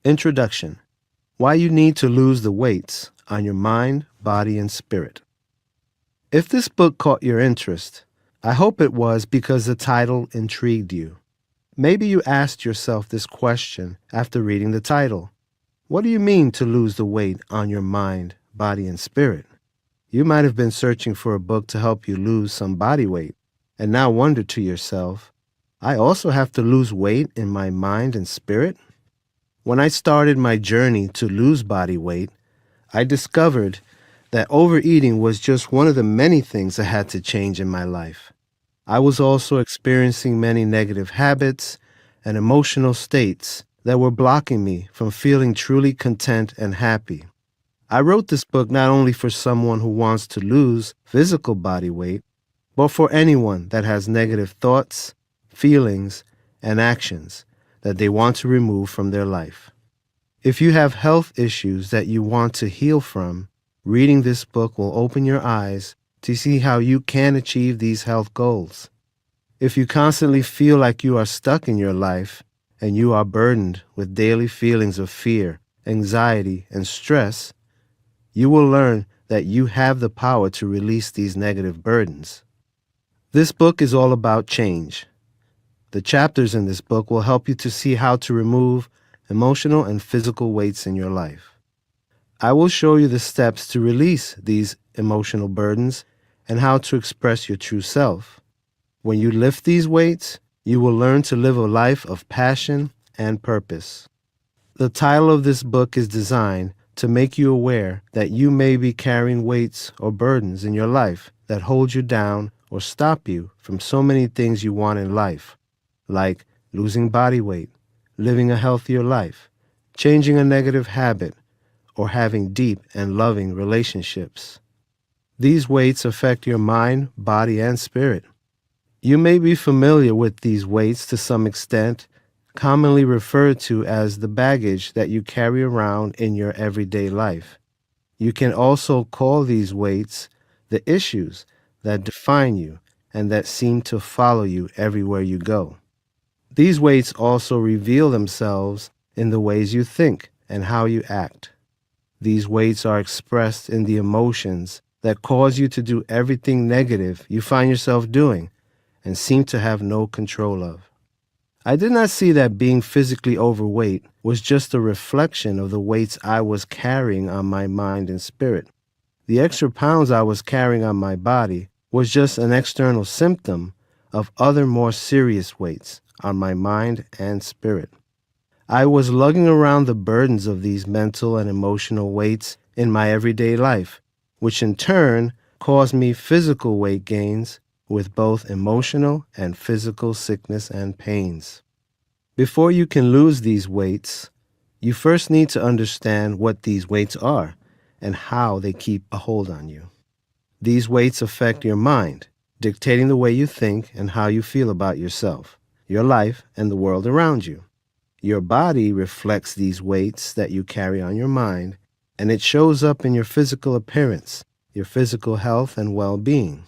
Introduction. Why you need to lose the weights on your mind, body, and spirit. If this book caught your interest, I hope it was because the title intrigued you. Maybe you asked yourself this question after reading the title. What do you mean to lose the weight on your mind, body, and spirit? You might have been searching for a book to help you lose some body weight, and now wonder to yourself, I also have to lose weight in my mind and spirit? When I started my journey to lose body weight, I discovered that overeating was just one of the many things I had to change in my life. I was also experiencing many negative habits and emotional states that were blocking me from feeling truly content and happy. I wrote this book not only for someone who wants to lose physical body weight, but for anyone that has negative thoughts, feelings, and actions that they want to remove from their life. If you have health issues that you want to heal from, reading this book will open your eyes to see how you can achieve these health goals. If you constantly feel like you are stuck in your life and you are burdened with daily feelings of fear, anxiety, and stress, you will learn that you have the power to release these negative burdens. This book is all about change. The chapters in this book will help you to see how to remove emotional and physical weights in your life. I will show you the steps to release these emotional burdens and how to express your true self. When you lift these weights, you will learn to live a life of passion and purpose. The title of this book is designed to make you aware that you may be carrying weights or burdens in your life that hold you down or stop you from so many things you want in life, like losing body weight, living a healthier life, changing a negative habit, or having deep and loving relationships. These weights affect your mind, body, and spirit. You may be familiar with these weights to some extent, commonly referred to as the baggage that you carry around in your everyday life. You can also call these weights the issues that define you and that seem to follow you everywhere you go. These weights also reveal themselves in the ways you think and how you act. These weights are expressed in the emotions that cause you to do everything negative you find yourself doing and seem to have no control of. I did not see that being physically overweight was just a reflection of the weights I was carrying on my mind and spirit. The extra pounds I was carrying on my body was just an external symptom of other more serious weights on my mind and spirit. I was lugging around the burdens of these mental and emotional weights in my everyday life, which in turn caused me physical weight gains with both emotional and physical sickness and pains. Before you can lose these weights, you first need to understand what these weights are and how they keep a hold on you. These weights affect your mind, dictating the way you think and how you feel about yourself, your life, and the world around you. Your body reflects these weights that you carry on your mind, and it shows up in your physical appearance, your physical health and well-being.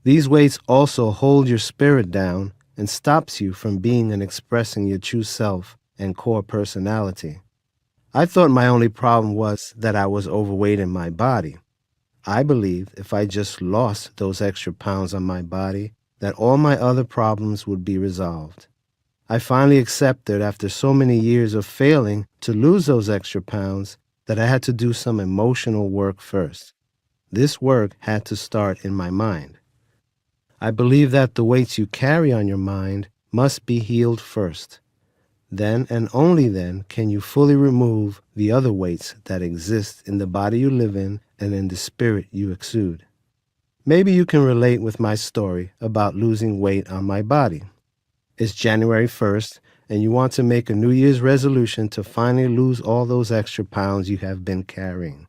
These weights also hold your spirit down and stops you from being and expressing your true self and core personality. I thought my only problem was that I was overweight in my body. I believed if I just lost those extra pounds on my body, that all my other problems would be resolved. I finally accepted after so many years of failing to lose those extra pounds that I had to do some emotional work first. This work had to start in my mind. I believe that the weights you carry on your mind must be healed first. Then and only then can you fully remove the other weights that exist in the body you live in and in the spirit you exude. Maybe you can relate with my story about losing weight on my body. It's January 1st, and you want to make a New Year's resolution to finally lose all those extra pounds you have been carrying.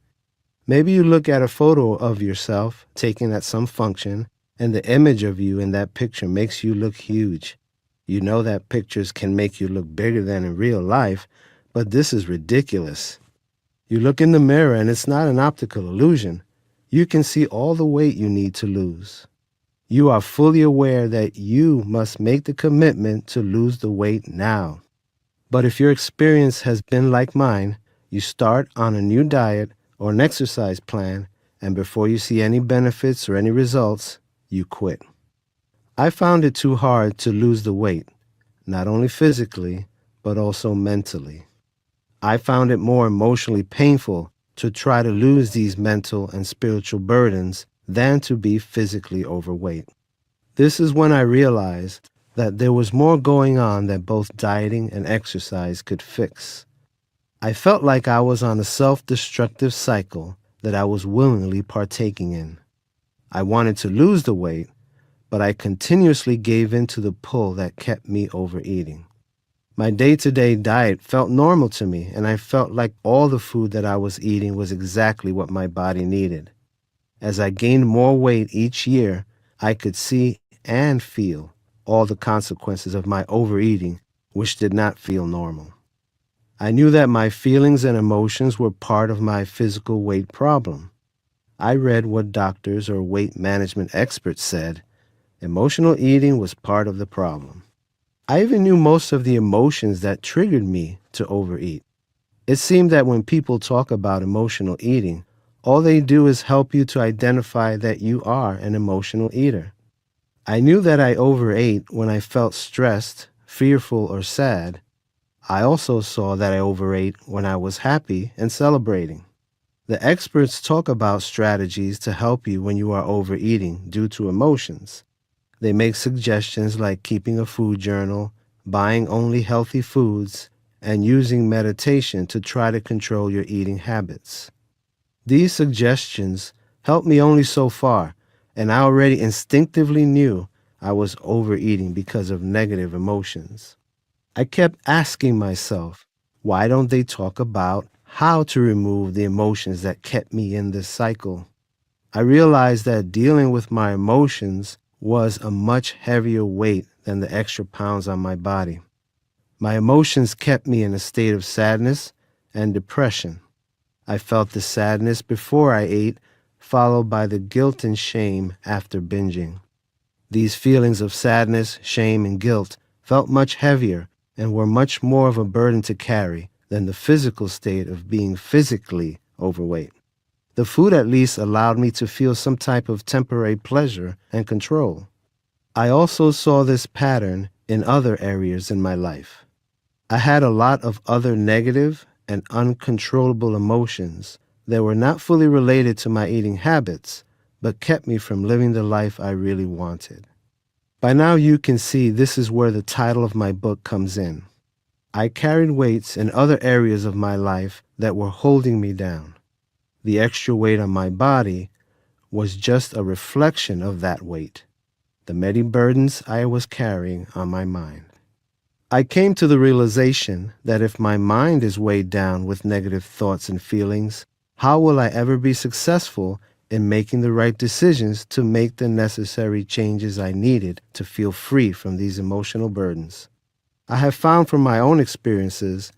Maybe you look at a photo of yourself taken at some function, and the image of you in that picture makes you look huge. You know that pictures can make you look bigger than in real life, but this is ridiculous. You look in the mirror and it's not an optical illusion. You can see all the weight you need to lose. You are fully aware that you must make the commitment to lose the weight now. But if your experience has been like mine, you start on a new diet or an exercise plan, and before you see any benefits or any results, you quit. I found it too hard to lose the weight, not only physically, but also mentally. I found it more emotionally painful to try to lose these mental and spiritual burdens than to be physically overweight. This is when I realized that there was more going on that both dieting and exercise could fix. I felt like I was on a self-destructive cycle that I was willingly partaking in. I wanted to lose the weight, but I continuously gave in to the pull that kept me overeating. My day-to-day diet felt normal to me, and I felt like all the food that I was eating was exactly what my body needed. As I gained more weight each year, I could see and feel all the consequences of my overeating, which did not feel normal. I knew that my feelings and emotions were part of my physical weight problem. I read what doctors or weight management experts said. Emotional eating was part of the problem. I even knew most of the emotions that triggered me to overeat. It seemed that when people talk about emotional eating, all they do is help you to identify that you are an emotional eater. I knew that I overate when I felt stressed, fearful, or sad. I also saw that I overate when I was happy and celebrating. The experts talk about strategies to help you when you are overeating due to emotions. They make suggestions like keeping a food journal, buying only healthy foods, and using meditation to try to control your eating habits. These suggestions helped me only so far, and I already instinctively knew I was overeating because of negative emotions. I kept asking myself, why don't they talk about how to remove the emotions that kept me in this cycle? I realized that dealing with my emotions was a much heavier weight than the extra pounds on my body. My emotions kept me in a state of sadness and depression. I felt the sadness before I ate, followed by the guilt and shame after binging. These feelings of sadness, shame, and guilt felt much heavier and were much more of a burden to carry than the physical state of being physically overweight. The food at least allowed me to feel some type of temporary pleasure and control. I also saw this pattern in other areas in my life. I had a lot of other negative and uncontrollable emotions that were not fully related to my eating habits, but kept me from living the life I really wanted. By now you can see this is where the title of my book comes in. I carried weights in other areas of my life that were holding me down. The extra weight on my body was just a reflection of that weight, the many burdens I was carrying on my mind. I came to the realization that if my mind is weighed down with negative thoughts and feelings, how will I ever be successful in making the right decisions to make the necessary changes I needed to feel free from these emotional burdens? I have found from my own experiences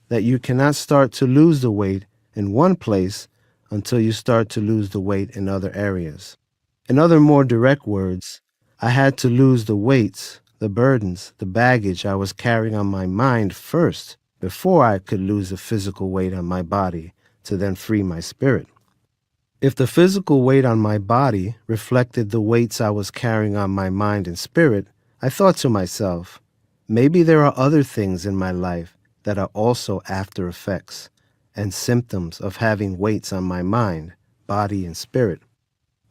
that you cannot start to lose the weight in one place until you start to lose the weight in other areas. In other more direct words, I had to lose the weights, the burdens, the baggage I was carrying on my mind first before I could lose the physical weight on my body to then free my spirit. If the physical weight on my body reflected the weights I was carrying on my mind and spirit, I thought to myself, maybe there are other things in my life that are also after effects and symptoms of having weights on my mind, body, and spirit.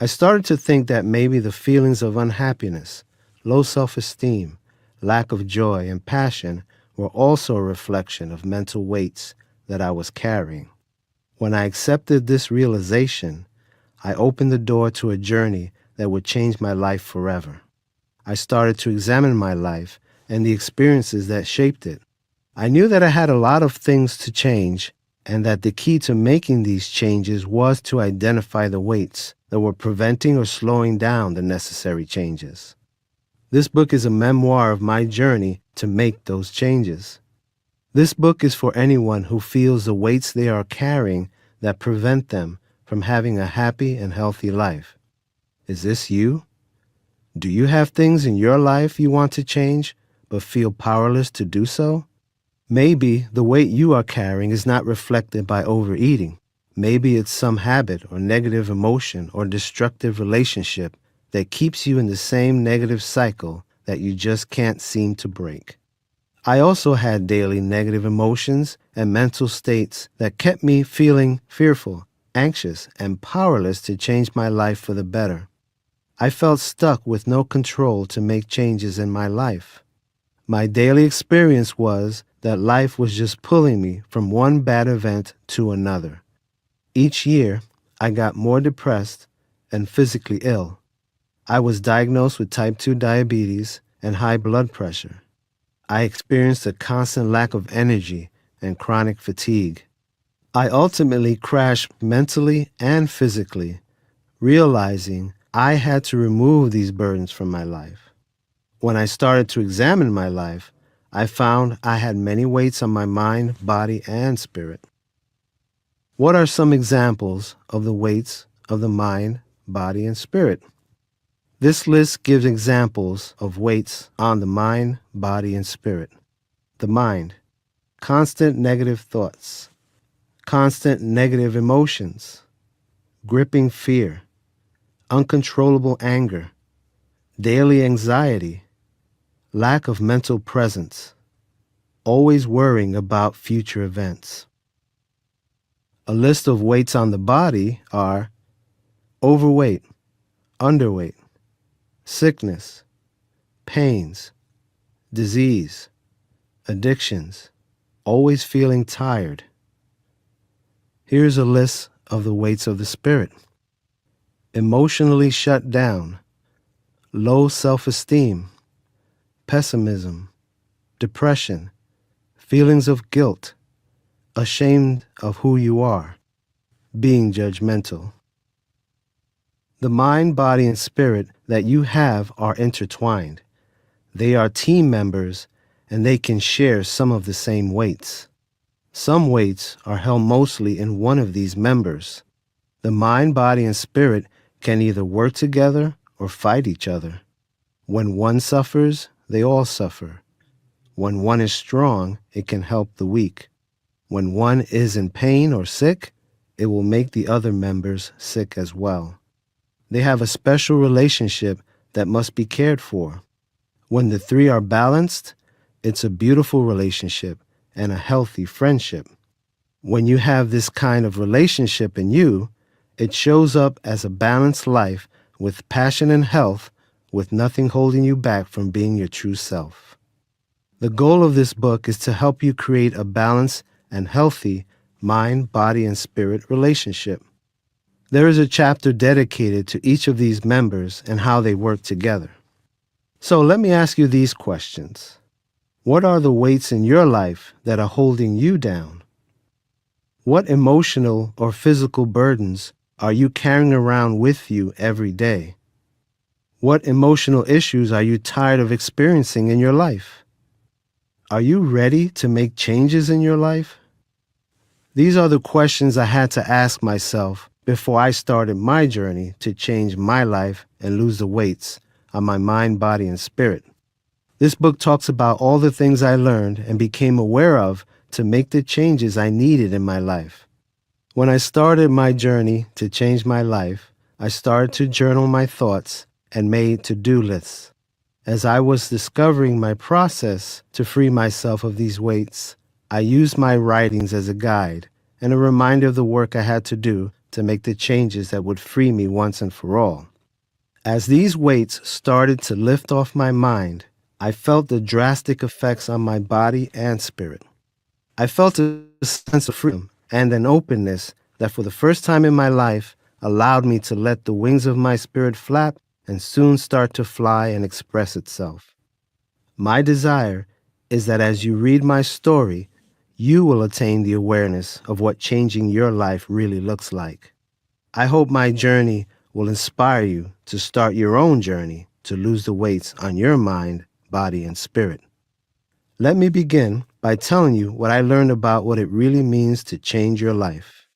I started to think that maybe the feelings of unhappiness, low self-esteem, lack of joy, and passion were also a reflection of mental weights that I was carrying. When I accepted this realization, I opened the door to a journey that would change my life forever. I started to examine my life and the experiences that shaped it. I knew that I had a lot of things to change, and that the key to making these changes was to identify the weights that were preventing or slowing down the necessary changes. This book is a memoir of my journey to make those changes. This book is for anyone who feels the weights they are carrying that prevent them from having a happy and healthy life. Is this you? Do you have things in your life you want to change, but feel powerless to do so? Maybe the weight you are carrying is not reflected by overeating. Maybe it's some habit or negative emotion or destructive relationship that keeps you in the same negative cycle that you just can't seem to break. I also had daily negative emotions and mental states that kept me feeling fearful, anxious, and powerless to change my life for the better. I felt stuck with no control to make changes in my life. My daily experience was that life was just pulling me from one bad event to another. Each year, I got more depressed and physically ill. I was diagnosed with type 2 diabetes and high blood pressure. I experienced a constant lack of energy and chronic fatigue. I ultimately crashed mentally and physically, realizing I had to remove these burdens from my life. When I started to examine my life, I found I had many weights on my mind, body, and spirit. What are some examples of the weights of the mind, body, and spirit? This list gives examples of weights on the mind, body, and spirit. The mind, constant negative thoughts, constant negative emotions, gripping fear, uncontrollable anger, daily anxiety, lack of mental presence, always worrying about future events. A list of weights on the body are overweight, underweight, sickness, pains, disease, addictions, always feeling tired. Here's a list of the weights of the spirit: emotionally shut down, low self-esteem, pessimism, depression, feelings of guilt, ashamed of who you are, being judgmental. The mind, body, and spirit that you have are intertwined. They are team members, and they can share some of the same weights. Some weights are held mostly in one of these members. The mind, body, and spirit can either work together or fight each other. When one suffers, they all suffer. When one is strong, it can help the weak. When one is in pain or sick, it will make the other members sick as well. They have a special relationship that must be cared for. When the three are balanced, it's a beautiful relationship and a healthy friendship. When you have this kind of relationship in you, it shows up as a balanced life with passion and health, with nothing holding you back from being your true self. The goal of this book is to help you create a balanced and healthy mind, body, and spirit relationship. There is a chapter dedicated to each of these members and how they work together. So let me ask you these questions. What are the weights in your life that are holding you down? What emotional or physical burdens are you carrying around with you every day? What emotional issues are you tired of experiencing in your life? Are you ready to make changes in your life? These are the questions I had to ask myself before I started my journey to change my life and lose the weights on my mind, body, and spirit. This book talks about all the things I learned and became aware of to make the changes I needed in my life. When I started my journey to change my life, I started to journal my thoughts and made to-do lists. As I was discovering my process to free myself of these weights, I used my writings as a guide and a reminder of the work I had to do to make the changes that would free me once and for all. As these weights started to lift off my mind, I felt the drastic effects on my body and spirit. I felt a sense of freedom and an openness that for the first time in my life allowed me to let the wings of my spirit flap and soon start to fly and express itself. My desire is that as you read my story, you will attain the awareness of what changing your life really looks like. I hope my journey will inspire you to start your own journey to lose the weights on your mind, body, and spirit. Let me begin by telling you what I learned about what it really means to change your life.